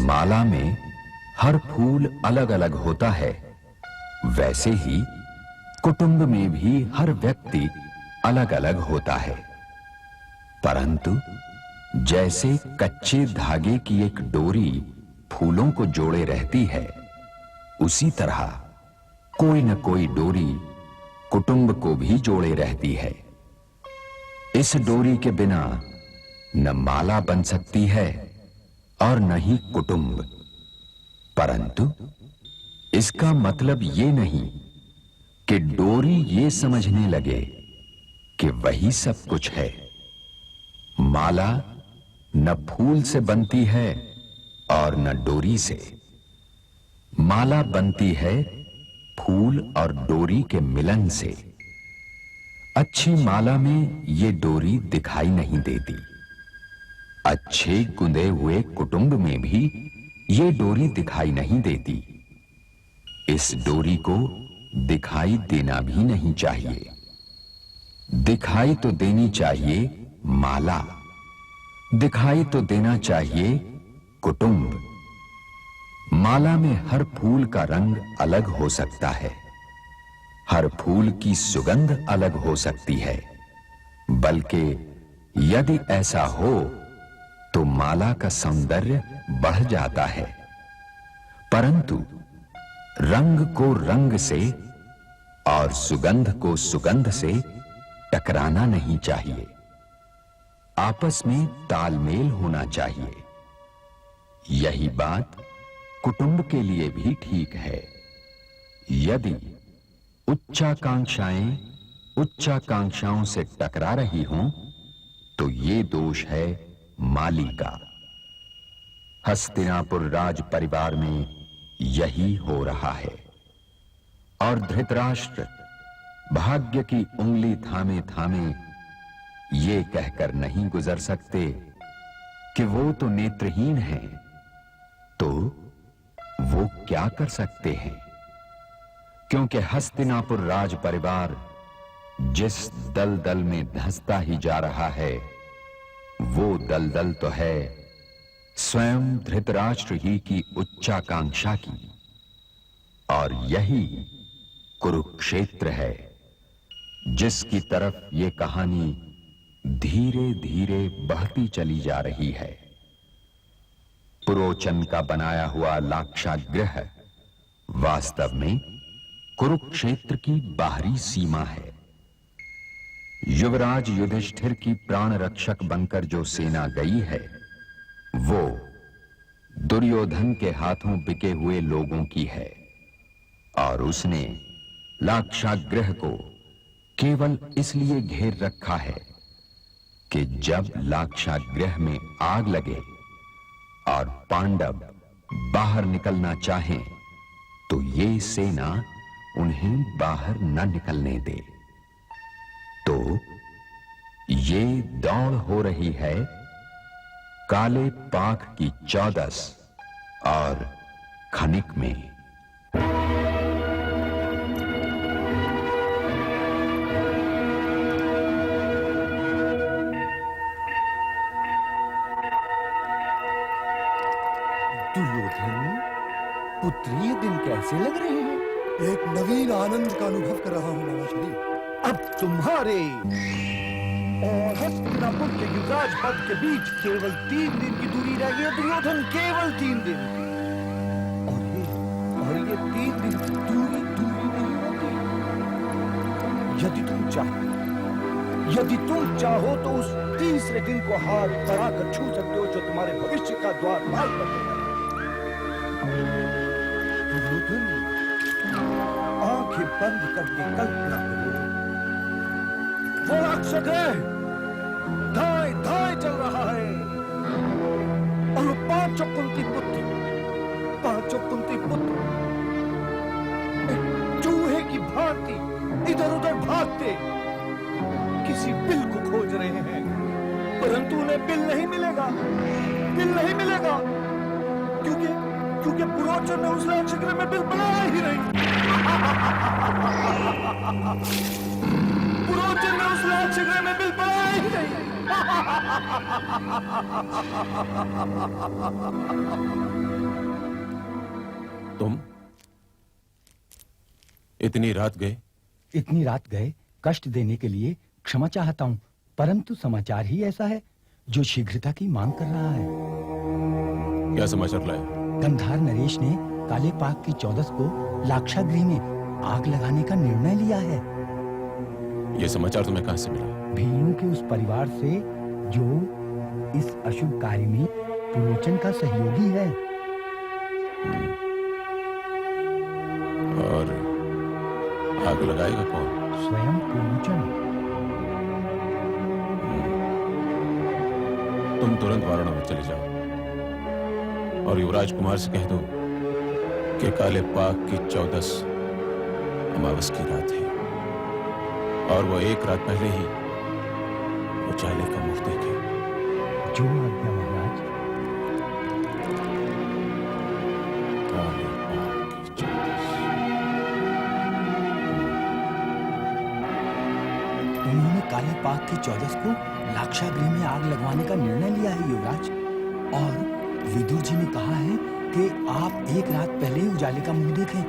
माला में हर फूल अलग अलग होता है, वैसे ही कुटुंब में भी हर व्यक्ति अलग अलग होता है। परंतु जैसे कच्चे धागे की एक डोरी फूलों को जोड़े रहती है, उसी तरह कोई न कोई डोरी कुटुंब को भी जोड़े रहती है। इस डोरी के बिना न माला बन सकती है और न ही कुटुंब। परंतु इसका मतलब ये नहीं कि डोरी ये समझने लगे कि वही सब कुछ है। माला न फूल से बनती है और न डोरी से। माला बनती है फूल और डोरी के मिलन से। अच्छी माला में ये डोरी दिखाई नहीं देती। अच्छे गुंदे हुए कुटुंब में भी ये डोरी दिखाई नहीं देती। इस डोरी को दिखाई देना भी नहीं चाहिए। दिखाई तो देनी चाहिए माला, दिखाई तो देना चाहिए कुटुंब। माला में हर फूल का रंग अलग हो सकता है, हर फूल की सुगंध अलग हो सकती है। बल्कि यदि ऐसा हो तो माला का सौंदर्य बढ़ जाता है। परंतु रंग को रंग से और सुगंध को सुगंध से टकराना नहीं चाहिए। आपस में तालमेल होना चाहिए। यही बात कुटुंब के लिए भी ठीक है। यदि उच्चाकांक्षाएं उच्चाकांक्षाओं से टकरा रही हों, तो ये दोष है माली का। हस्तिनापुर राज परिवार में यही हो रहा है। और धृतराष्ट्र भाग्य की उंगली थामे थामे ये कहकर नहीं गुजर सकते कि वो तो नेत्रहीन हैं, तो वो क्या कर सकते हैं? क्योंकि हस्तिनापुर राज परिवार जिस दलदल में धंसता ही जा रहा है, वो दलदल तो है स्वयं धृतराष्ट्र ही की उच्चाकांक्षा की। और यही कुरुक्षेत्र है, जिसकी तरफ ये कहानी धीरे धीरे बहती चली जा रही है। पुरोचन का बनाया हुआ लाक्षागृह वास्तव में कुरुक्षेत्र की बाहरी सीमा है। युवराज युधिष्ठिर की प्राण रक्षक बनकर जो सेना गई है, वो दुर्योधन के हाथों बिके हुए लोगों की है। और उसने लाक्षागृह को केवल इसलिए घेर रखा है कि जब लाक्षागृह में आग लगे और पांडव बाहर निकलना चाहें, तो ये सेना उन्हें बाहर न निकलने दे। तो ये दौड़ हो रही है काले पाख की चौदस और खनिक में। दुर्योधन पुत्री, ये दिन कैसे लग रहे हैं? एक नवीन आनंद का अनुभव कर रहा हूं मामाश्री। अब तुम्हारे और हस्तिनापुर के युवराज पद के बीच केवल 3 दिन की दूरी रह गई है दुर्योधन, केवल 3 दिन। और ये 3 दिन दूरी नहीं होती। यदि तुम चाहो तो उस तीसरे दिन को हाथ बढ़ाकर छू सकते हो, जो तुम्हारे भविष्य का द्वार पार कर देगा। दुर्योधन, आंखें बंद करके कल्पना करो, वो लाक्षागृह धाए धाए चल रहा है और पांचों कुंती पुत्र चूहे की भांति इधर उधर भागते किसी बिल को खोज रहे हैं। परंतु उन्हें बिल नहीं मिलेगा, क्योंकि पुरोचन ने उस लाक्षागृह में बिल बनाया ही नहीं। पुरोचन ने उस लाक्षागृह में बिल बनाया ही नहीं। तुम इतनी रात गए? इतनी रात गए कष्ट देने के लिए क्षमा चाहता हूँ, परंतु समाचार ही ऐसा है जो शीघ्रता की मांग कर रहा है। क्या समाचार लाए? गंधार नरेश ने काले पाक की 14 को लाक्षागृह में आग लगाने का निर्णय लिया है। यह समाचार तुम्हें कहां से मिला? भीलू के उस परिवार से जो इस अशुभ कार्य में पुरोचन का सहयोगी है। और आग लगाएगा कौन? स्वयं पुरोचन। तुम तुरंत वाराणसी चले जाओ और युवराज कुमार से कह दो कि काले पाक की 14 अमावस की रात है और वो एक रात पहले ही उजाले का मुख देखे। जो आज्ञा महाराज। काले पाक की 14। उन्होंने काले पाक की 14 को लाक्षागृह में आग लगवाने का निर्णय लिया है युवराज, और विदुर जी ने कहा है कि आप एक रात पहले ही उजाले का मुंह देखें।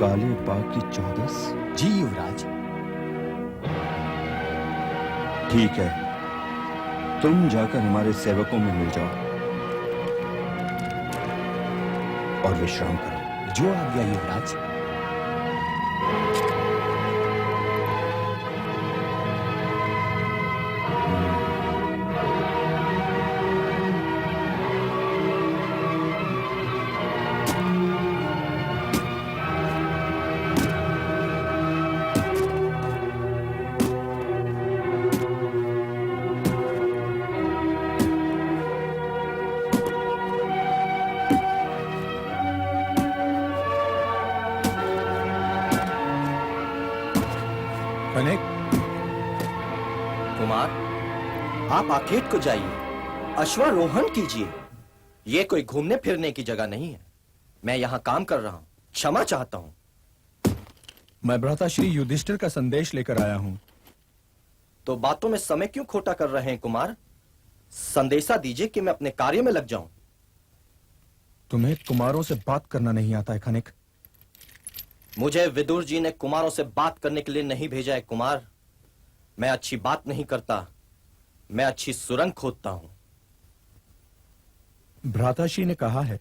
काले पाक की 14? जी युवराज। ठीक है, तुम जाकर हमारे सेवकों में मिल जाओ और विश्राम करो। जो आज्ञा युवराज। कनेक, कुमार, आप आकेट को जाइए, अश्वारोहण कीजिए। ये कोई घूमने फिरने की जगह नहीं है। मैं यहाँ काम कर रहा हूँ, क्षमा चाहता हूँ। मैं भ्राताश्री युधिष्ठिर का संदेश लेकर आया हूं। तो बातों में समय क्यों खोटा कर रहे हैं कुमार? संदेशा दीजिए कि मैं अपने कार्य में लग जाऊं। तुम्हें कुमारों से बात करना नहीं आता है कनेक? मुझे विदुर जी ने कुमारों से बात करने के लिए नहीं भेजा है कुमार। मैं अच्छी बात नहीं करता, मैं अच्छी सुरंग खोदता हूं। भ्राताश्री ने कहा है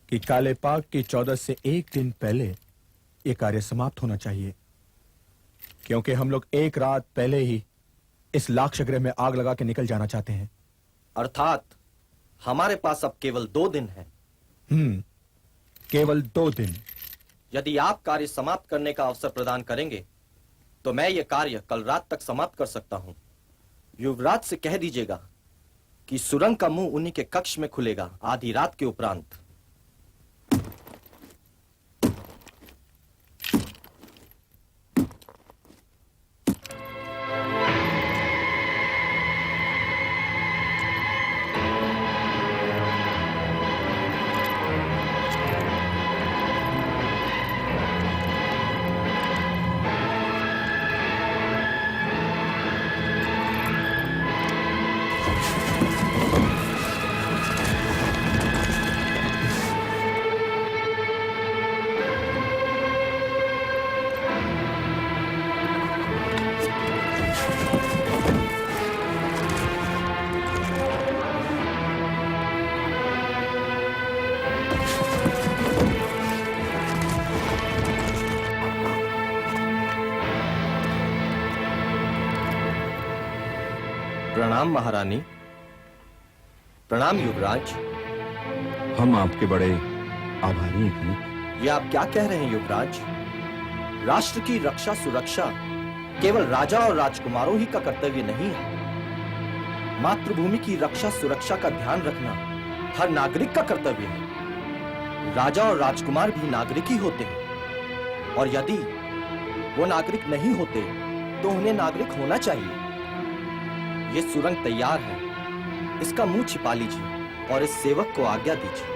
कि काले पाक की 14 से एक दिन पहले यह कार्य समाप्त होना चाहिए, क्योंकि हम लोग एक रात पहले ही इस लाक्षागृह में आग लगा के निकल जाना चाहते हैं। अर्थात हमारे पास अब केवल 2 दिन हैं। केवल 2 दिन। यदि आप कार्य समाप्त करने का अवसर प्रदान करेंगे तो मैं यह कार्य कल रात तक समाप्त कर सकता हूं। युवराज से कह दीजिएगा कि सुरंग का मुंह उन्हीं के कक्ष में खुलेगा आधी रात के उपरांत। प्रणाम महारानी। प्रणाम युवराज। हम आपके बड़े आभारी हैं। ये आप क्या कह रहे हैं युवराज? राष्ट्र की रक्षा सुरक्षा केवल राजा और राजकुमारों ही का कर्तव्य नहीं है। मातृभूमि की रक्षा सुरक्षा का ध्यान रखना हर नागरिक का कर्तव्य है। राजा और राजकुमार भी नागरिक ही होते हैं, और यदि वो नागरिक नहीं होते तो उन्हें नागरिक होना चाहिए। ये सुरंग तैयार है, इसका मुंह छिपा लीजिए और इस सेवक को आज्ञा दीजिए।